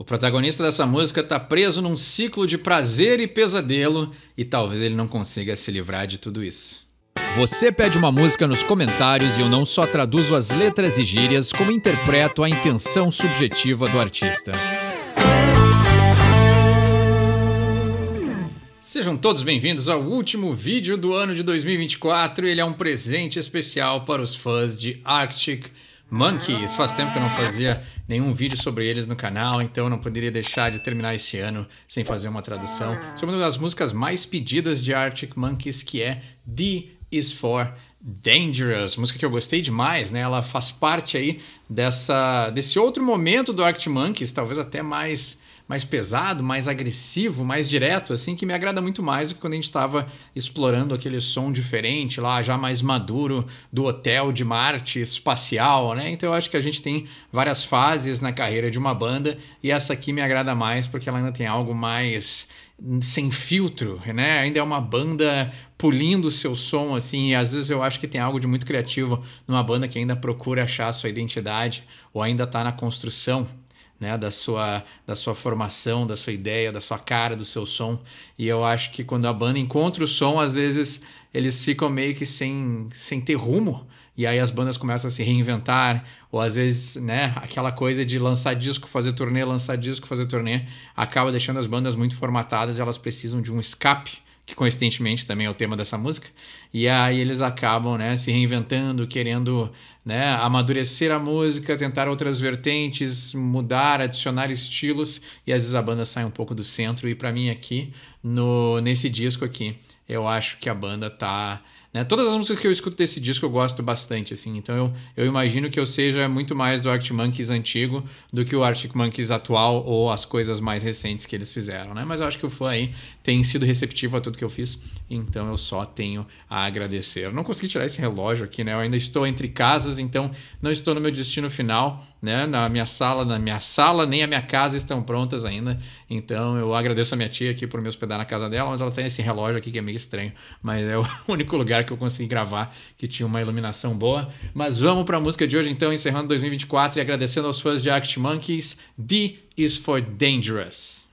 O protagonista dessa música está preso num ciclo de prazer e pesadelo e talvez ele não consiga se livrar de tudo isso. Você pede uma música nos comentários e eu não só traduzo as letras e gírias, como interpreto a intenção subjetiva do artista. Sejam todos bem-vindos ao último vídeo do ano de 2024. Ele é um presente especial para os fãs de Arctic Monkeys. Faz tempo que eu não fazia nenhum vídeo sobre eles no canal, então eu não poderia deixar de terminar esse ano sem fazer uma tradução sobre uma das músicas mais pedidas de Arctic Monkeys, que é D is for Dangerous, música que eu gostei demais, né? Ela faz parte aí desse outro momento do Arctic Monkeys, talvez até mais pesado, mais agressivo, mais direto, assim, que me agrada muito mais do que quando a gente estava explorando aquele som diferente lá, já mais maduro, do hotel de Marte espacial, né? Então eu acho que a gente tem várias fases na carreira de uma banda e essa aqui me agrada mais porque ela ainda tem algo mais sem filtro, né? Ainda é uma banda polindo o seu som, assim, e às vezes eu acho que tem algo de muito criativo numa banda que ainda procura achar a sua identidade ou ainda está na construção, né, da sua formação, da sua ideia, da sua cara, do seu som. E eu acho que quando a banda encontra o som, às vezes eles ficam meio que sem ter rumo, e aí as bandas começam a se reinventar, ou às vezes, né, aquela coisa de lançar disco, fazer turnê, lançar disco, fazer turnê, acaba deixando as bandas muito formatadas e elas precisam de um escape, que coincidentemente também é o tema dessa música, e aí eles acabam, né, se reinventando, querendo, né, amadurecer a música, tentar outras vertentes, mudar, adicionar estilos, e às vezes a banda sai um pouco do centro, e para mim aqui, nesse disco aqui, eu acho que a banda tá... né, todas as músicas que eu escuto desse disco eu gosto bastante, assim, então eu imagino que eu seja muito mais do Arctic Monkeys antigo do que o Arctic Monkeys atual ou as coisas mais recentes que eles fizeram, né? Mas eu acho que o fã aí tem sido receptivo a tudo que eu fiz, então eu só tenho a agradecer. Eu não consegui tirar esse relógio aqui, né? Eu ainda estou entre casas, então não estou no meu destino final, né? Na minha sala nem a minha casa estão prontas ainda, então eu agradeço a minha tia aqui por me hospedar na casa dela, mas ela tem esse relógio aqui que é meio estranho, mas é o único lugar que eu consegui gravar que tinha uma iluminação boa. Mas vamos para a música de hoje então, encerrando 2024 e agradecendo aos fãs de Arctic Monkeys. D is for Dangerous.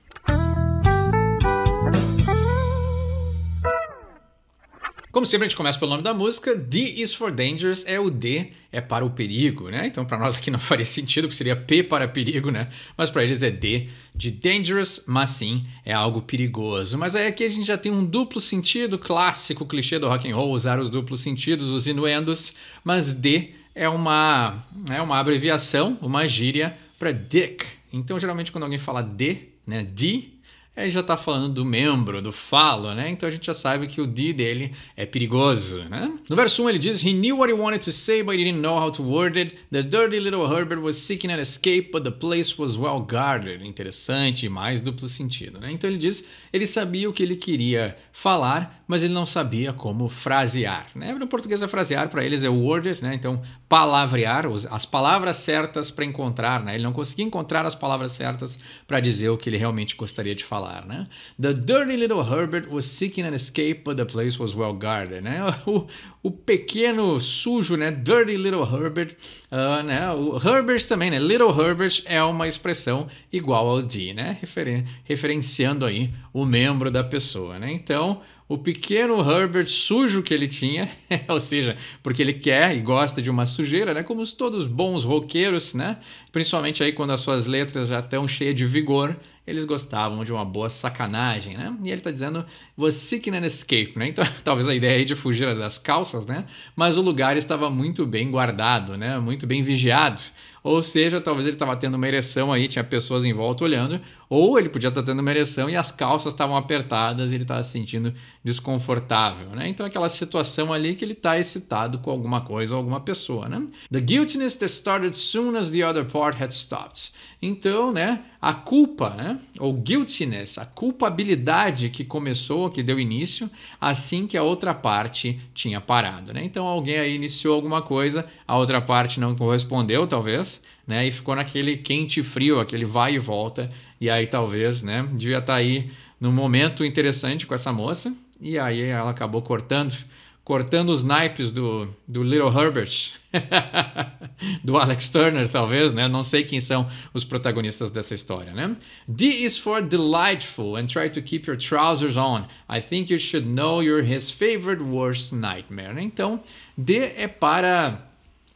Como sempre, a gente começa pelo nome da música. D is for Dangerous, o D é para o perigo, né? Então, para nós aqui não faria sentido, porque seria P para perigo, né? Mas para eles é D de dangerous, mas sim, é algo perigoso. Mas aí aqui a gente já tem um duplo sentido clássico, clichê do rock and roll, usar os duplos sentidos, os inuendos, mas D é uma abreviação, uma gíria para dick. Então, geralmente, quando alguém fala D, né, D, aí já está falando do membro, do falo, né? Então a gente já sabe que o D dele é perigoso, né? No verso 1 ele diz: He knew what he wanted to say, but he didn't know how to word it. The dirty little Herbert was seeking an escape, but the place was well guarded. Interessante, mais duplo sentido, né? Então ele diz, ele sabia o que ele queria falar, mas ele não sabia como frasear, né? No português, a frasear para eles é worded, né? Então palavrear, as palavras certas para encontrar, né? Ele não conseguia encontrar as palavras certas para dizer o que ele realmente gostaria de falar, né? The dirty little Herbert was seeking an escape, but the place was well guarded, né? O pequeno sujo, né? Dirty little Herbert, né? O Herbert também, né? Little Herbert é uma expressão igual ao D, né? Referenciando aí o membro da pessoa, né? Então, o pequeno Herbert sujo que ele tinha, ou seja, porque ele quer e gosta de uma sujeira, né? Como todos bons roqueiros, né? Principalmente aí quando as suas letras já estão cheias de vigor, eles gostavam de uma boa sacanagem, né? E ele tá dizendo, was seeking an escape, né? Então, talvez a ideia aí de fugir das calças, né? Mas o lugar estava muito bem guardado, né? Muito bem vigiado. Ou seja, talvez ele estava tendo uma ereção aí, tinha pessoas em volta olhando, ou ele podia estar tendo uma ereção e as calças estavam apertadas e ele estava se sentindo desconfortável, né? Então aquela situação ali que ele está excitado com alguma coisa ou alguma pessoa, né? The guiltiness that started soon as the other part had stopped. Então, né, a culpa, né, ou guiltiness, a culpabilidade que começou, que deu início, assim que a outra parte tinha parado, né? Então alguém aí iniciou alguma coisa, a outra parte não correspondeu, talvez, né, e ficou naquele quente e frio, aquele vai e volta, e aí talvez, né, devia estar aí num momento interessante com essa moça, e aí ela acabou cortando cortando os naipes do Little Herbert, do Alex Turner, talvez, né? Não sei quem são os protagonistas dessa história, né? D is for delightful and try to keep your trousers on. I think you should know you're his favorite worst nightmare. Né? Então, D é para...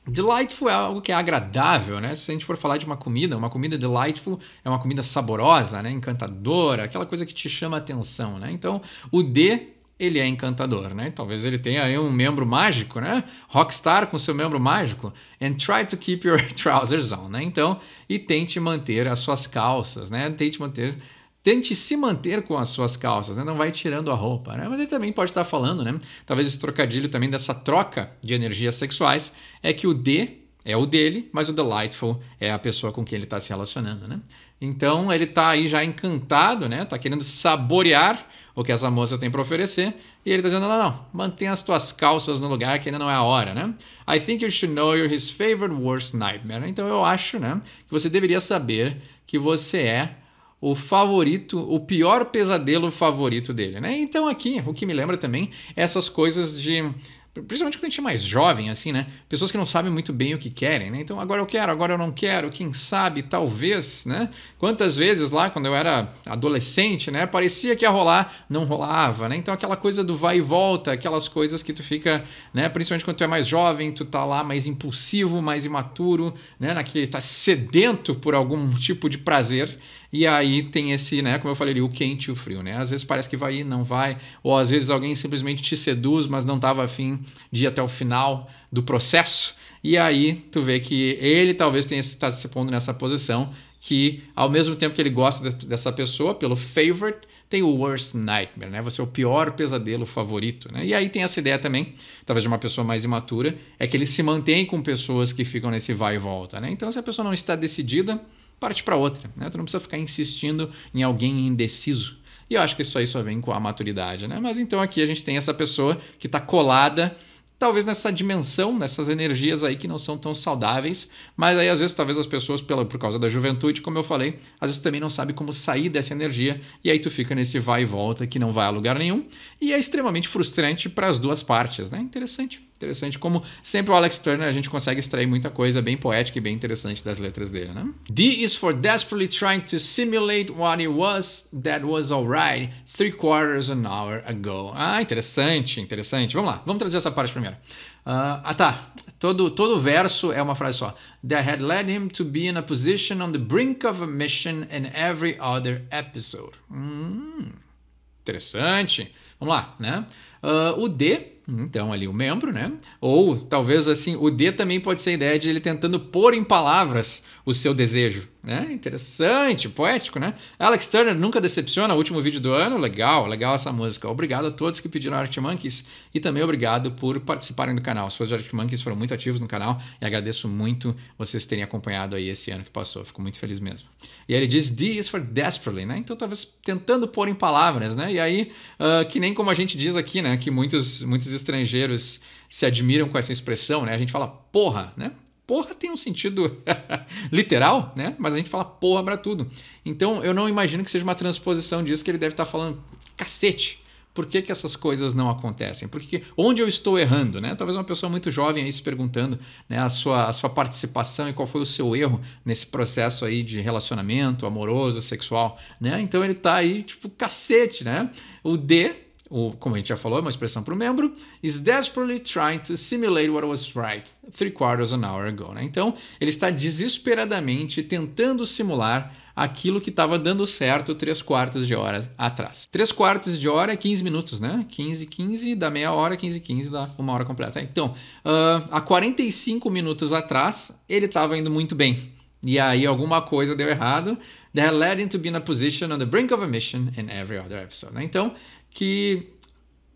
Delightful é algo que é agradável, né? Se a gente for falar de uma comida delightful é uma comida saborosa, né? Encantadora, aquela coisa que te chama a atenção, né? Então, o D... ele é encantador, né? Talvez ele tenha aí um membro mágico, né? Rockstar com seu membro mágico. And try to keep your trousers on, né? Então, e tente manter as suas calças, né? Tente se manter com as suas calças, né? Não vai tirando a roupa, né? Mas ele também pode estar falando, né? Talvez esse trocadilho também dessa troca de energias sexuais é que o D é o dele, mas o delightful é a pessoa com quem ele está se relacionando, né? Então ele está aí já encantado, né? Tá querendo saborear o que essa moça tem para oferecer e ele está dizendo, não, mantenha as tuas calças no lugar que ainda não é a hora, né? I think you should know you're his favorite worst nightmare. Então eu acho, né, que você deveria saber que você é o favorito, o pior pesadelo favorito dele, né? Então aqui, o que me lembra também essas coisas de... Principalmente quando a gente é mais jovem, assim, né? Pessoas que não sabem muito bem o que querem, né? Então, agora eu quero, agora eu não quero, quem sabe, talvez, né? Quantas vezes lá, quando eu era adolescente, né? Parecia que ia rolar, não rolava, né? Então, aquela coisa do vai e volta, aquelas coisas que tu fica, né? Principalmente quando tu é mais jovem, tu tá lá mais impulsivo, mais imaturo, né? Naquele, tá sedento por algum tipo de prazer. E aí tem esse, né, como eu falei ali, o quente e o frio, né? Às vezes parece que vai ir, não vai. Ou às vezes alguém simplesmente te seduz, mas não estava afim de ir até o final do processo. E aí tu vê que ele talvez tenha está se pondo nessa posição que, ao mesmo tempo que ele gosta dessa pessoa, pelo favorite, tem o worst nightmare, né? Você é o pior pesadelo favorito, né? E aí tem essa ideia também, talvez de uma pessoa mais imatura, é que ele se mantém com pessoas que ficam nesse vai e volta, né? Então se a pessoa não está decidida, parte para outra, né? Tu não precisa ficar insistindo em alguém indeciso. E eu acho que isso aí só vem com a maturidade, né? Mas então aqui a gente tem essa pessoa que está colada, talvez nessa dimensão, nessas energias aí que não são tão saudáveis, mas aí às vezes talvez as pessoas, por causa da juventude, como eu falei, às vezes também não sabem como sair dessa energia e aí tu fica nesse vai e volta que não vai a lugar nenhum e é extremamente frustrante para as duas partes, né? Interessante como sempre o Alex Turner a gente consegue extrair muita coisa bem poética e bem interessante das letras dele, né? D is for desperately trying to simulate what it was that was alright 3/4 an hour ago. Ah, interessante. Vamos lá, vamos traduzir essa parte primeiro. Tá. Todo verso é uma frase só. That had led him to be in a position on the brink of a mission in every other episode. Interessante. Vamos lá, né? O D, então ali o membro, né? Ou talvez assim, o D também pode ser a ideia de ele tentando pôr em palavras o seu desejo, né? Interessante, poético, né? Alex Turner nunca decepciona, o último vídeo do ano, legal essa música. Obrigado a todos que pediram Arctic Monkeys e também obrigado por participarem do canal. Os fãs de Arctic Monkeys foram muito ativos no canal e agradeço muito vocês terem acompanhado aí esse ano que passou, fico muito feliz mesmo. E aí ele diz, D is for desperately, né? Então talvez tentando pôr em palavras, né? E aí, que nem como a gente diz aqui, né? Que muitos estrangeiros se admiram com essa expressão, né? A gente fala porra, né? Porra tem um sentido literal, né? Mas a gente fala porra pra tudo. Então eu não imagino que seja uma transposição disso que ele deve estar falando cacete. Por que essas coisas não acontecem? Porque onde eu estou errando, né? Talvez uma pessoa muito jovem aí se perguntando, né, a sua participação e qual foi o seu erro nesse processo aí de relacionamento amoroso, sexual, né? Então ele tá aí tipo cacete, né? O D, como a gente já falou, é uma expressão para o membro, is desperately trying to simulate what was right 3/4 an hour ago. Né? Então, ele está desesperadamente tentando simular aquilo que estava dando certo 3/4 de hora atrás. 3/4 de hora é 15 minutos, né? 15 dá meia hora, 15 dá uma hora completa. Então, há 45 minutos atrás, ele estava indo muito bem. E aí alguma coisa deu errado. That led him to be in a position on the brink of a mission in every other episode. Né? Então, que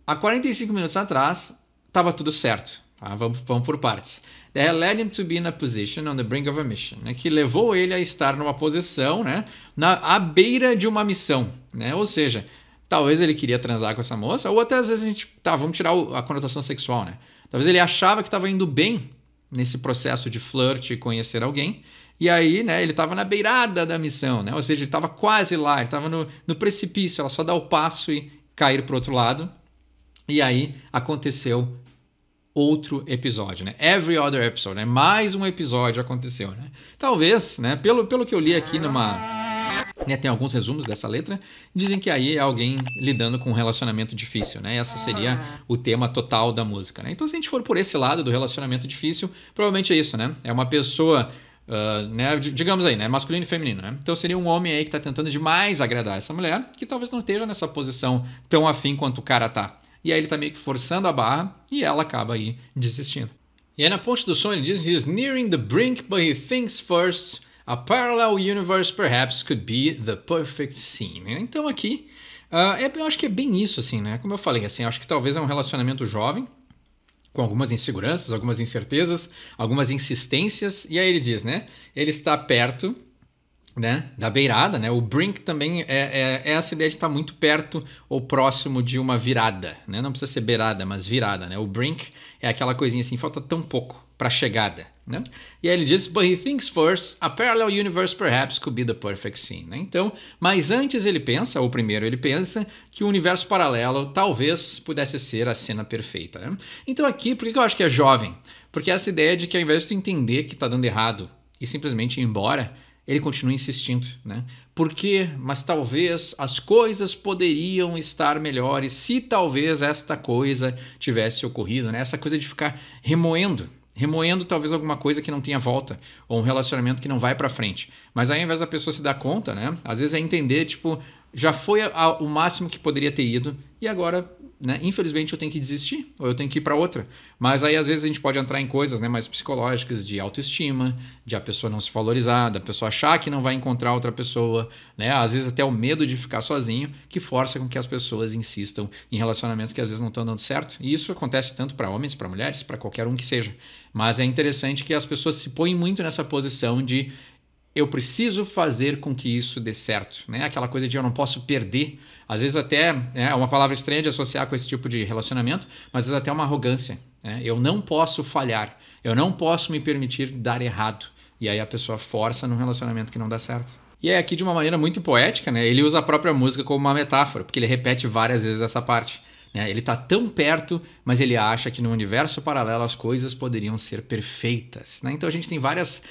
há 45 minutos atrás estava tudo certo. Tá? Vamos por partes. That led him to be in a position on the brink of a mission. Né? Que levou ele a estar numa posição, né? À beira de uma missão. Né? Ou seja, talvez ele queria transar com essa moça, ou até às vezes a gente... Tá, vamos tirar a conotação sexual, né? Talvez ele achava que estava indo bem nesse processo de flirt e conhecer alguém. E aí, né, ele estava na beirada da missão, né? Ou seja, ele estava quase lá, ele estava no precipício, ela só dá o passo e cair para o outro lado. E aí aconteceu outro episódio, né? Every other episode, né? Mais um episódio aconteceu, né? Talvez, né? Pelo que eu li aqui né, tem alguns resumos dessa letra, dizem que aí é alguém lidando com um relacionamento difícil, né? Essa seria o tema total da música, né? Então, se a gente for por esse lado do relacionamento difícil, provavelmente é isso, né? É uma pessoa, né, digamos aí, né, masculino e feminino, né? Então seria um homem aí que está tentando demais agradar essa mulher, que talvez não esteja nessa posição tão afim quanto o cara tá. E aí ele tá meio que forçando a barra e ela acaba aí desistindo. E aí na ponte do som ele diz: "He's nearing the brink, but he thinks first. A parallel universe perhaps could be the perfect scene." Então aqui, eu acho que é bem isso, assim, né? Como eu falei, assim, acho que talvez é um relacionamento jovem, com algumas inseguranças, algumas incertezas, algumas insistências. E aí ele diz, né? Ele está perto, né, da beirada, né? O brink também é essa ideia de estar muito perto ou próximo de uma virada, né? Não precisa ser beirada, mas virada, né? O brink é aquela coisinha assim, falta tão pouco para a chegada, né? E aí ele diz: "But he thinks first, a parallel universe perhaps could be the perfect scene." Né? Então, mas antes ele pensa, ou primeiro ele pensa, que o universo paralelo talvez pudesse ser a cena perfeita, né? Então aqui, por que eu acho que é jovem? Porque essa ideia de que ao invés de tu entender que está dando errado e simplesmente ir embora, ele continua insistindo, né? Por quê? Mas talvez as coisas poderiam estar melhores se talvez esta coisa tivesse ocorrido, né? Essa coisa de ficar remoendo talvez alguma coisa que não tenha volta, ou um relacionamento que não vai pra frente. Mas aí, ao invés da pessoa se dar conta, né? Às vezes é entender, tipo, já foi o máximo que poderia ter ido e agora, né, infelizmente eu tenho que desistir ou eu tenho que ir para outra. Mas aí às vezes a gente pode entrar em coisas, né, mais psicológicas, de autoestima, de a pessoa não se valorizar, da pessoa achar que não vai encontrar outra pessoa, né, às vezes até o medo de ficar sozinho, que força com que as pessoas insistam em relacionamentos que às vezes não estão dando certo. E isso acontece tanto para homens, para mulheres, para qualquer um que seja. Mas é interessante que as pessoas se põem muito nessa posição de eu preciso fazer com que isso dê certo, né? Aquela coisa de eu não posso perder. Às vezes até é uma palavra estranha de associar com esse tipo de relacionamento, mas às vezes até uma arrogância, né? Eu não posso falhar, eu não posso me permitir dar errado. E aí a pessoa força num relacionamento que não dá certo. E é aqui de uma maneira muito poética, né? Ele usa a própria música como uma metáfora, porque ele repete várias vezes essa parte. Ele está tão perto, mas ele acha que no universo paralelo as coisas poderiam ser perfeitas, né? Então a gente tem várias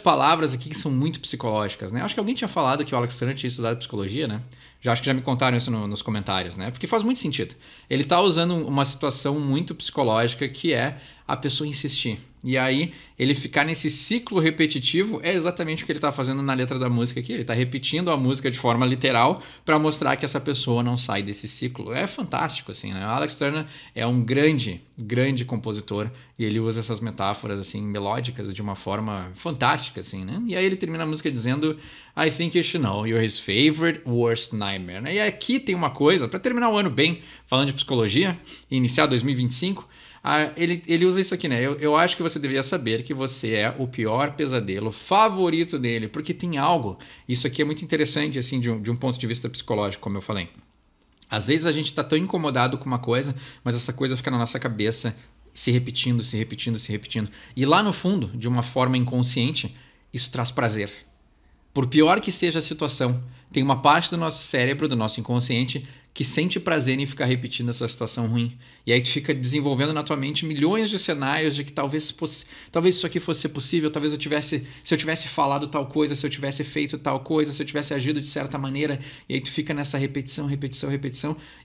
palavras aqui que são muito psicológicas, né? Acho que alguém tinha falado que o Alex Turner tinha estudado psicologia, né? Acho que já me contaram isso nos comentários, né? Porque faz muito sentido. Ele está usando uma situação muito psicológica que é a pessoa insistir. E aí, ele ficar nesse ciclo repetitivo é exatamente o que ele está fazendo na letra da música aqui. Ele está repetindo a música de forma literal para mostrar que essa pessoa não sai desse ciclo. É fantástico, assim, né? O Alex Turner é um grande compositor e ele usa essas metáforas, assim, melódicas de uma forma fantástica, assim, né? E aí ele termina a música dizendo: "I think you should know, you're his favorite worst nightmare." Né? E aqui tem uma coisa, para terminar o ano bem, falando de psicologia, e iniciar 2025... ele usa isso aqui, né? Eu acho que você deveria saber que você é o pior pesadelo favorito dele, porque tem algo. Isso aqui é muito interessante, assim, de um ponto de vista psicológico, como eu falei. Às vezes a gente está tão incomodado com uma coisa, mas essa coisa fica na nossa cabeça se repetindo. E lá no fundo, de uma forma inconsciente, isso traz prazer. Por pior que seja a situação, tem uma parte do nosso cérebro, do nosso inconsciente, que sente prazer em ficar repetindo essa situação ruim. E aí tu fica desenvolvendo na tua mente milhões de cenários de que talvez isso aqui fosse possível, talvez se eu tivesse falado tal coisa, se eu tivesse feito tal coisa, se eu tivesse agido de certa maneira. E aí tu fica nessa repetição.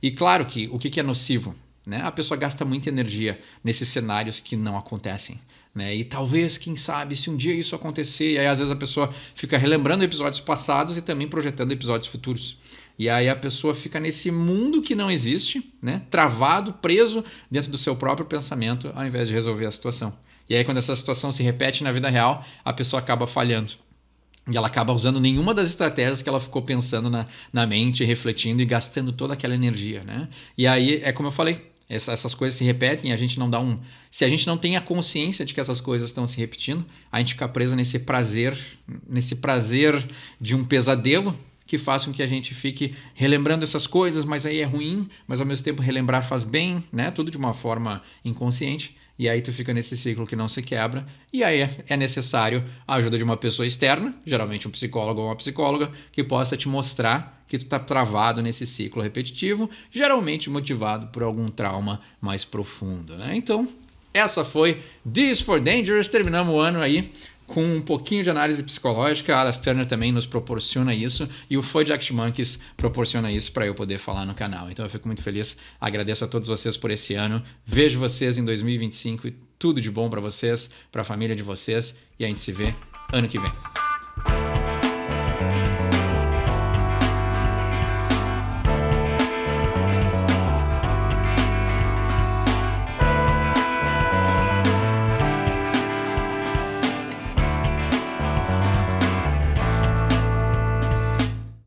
E claro que o que é nocivo, né? A pessoa gasta muita energia nesses cenários que não acontecem. Né? E talvez, quem sabe, se um dia isso acontecer, e aí às vezes a pessoa fica relembrando episódios passados e também projetando episódios futuros. E aí a pessoa fica nesse mundo que não existe, né? Travado, preso dentro do seu próprio pensamento, ao invés de resolver a situação. E aí quando essa situação se repete na vida real, a pessoa acaba falhando. E ela acaba usando nenhuma das estratégias que ela ficou pensando na mente, refletindo e gastando toda aquela energia. Né? E aí, é como eu falei, essas coisas se repetem e a gente não dá se a gente não tem a consciência de que essas coisas estão se repetindo, a gente fica preso nesse prazer de um pesadelo que faz com que a gente fique relembrando essas coisas, mas aí é ruim, mas ao mesmo tempo relembrar faz bem, né? Tudo de uma forma inconsciente. E aí tu fica nesse ciclo que não se quebra. E aí é necessário a ajuda de uma pessoa externa, geralmente um psicólogo ou uma psicóloga, que possa te mostrar que tu está travado nesse ciclo repetitivo, geralmente motivado por algum trauma mais profundo. Né? Então, essa foi This for Dangerous. Terminamos o ano aí com um pouquinho de análise psicológica. A Alice Turner também nos proporciona isso e o Fudge Arctic Monkeys proporciona isso para eu poder falar no canal. Então eu fico muito feliz, agradeço a todos vocês por esse ano. Vejo vocês em 2025 e tudo de bom para vocês, para a família de vocês, e a gente se vê ano que vem.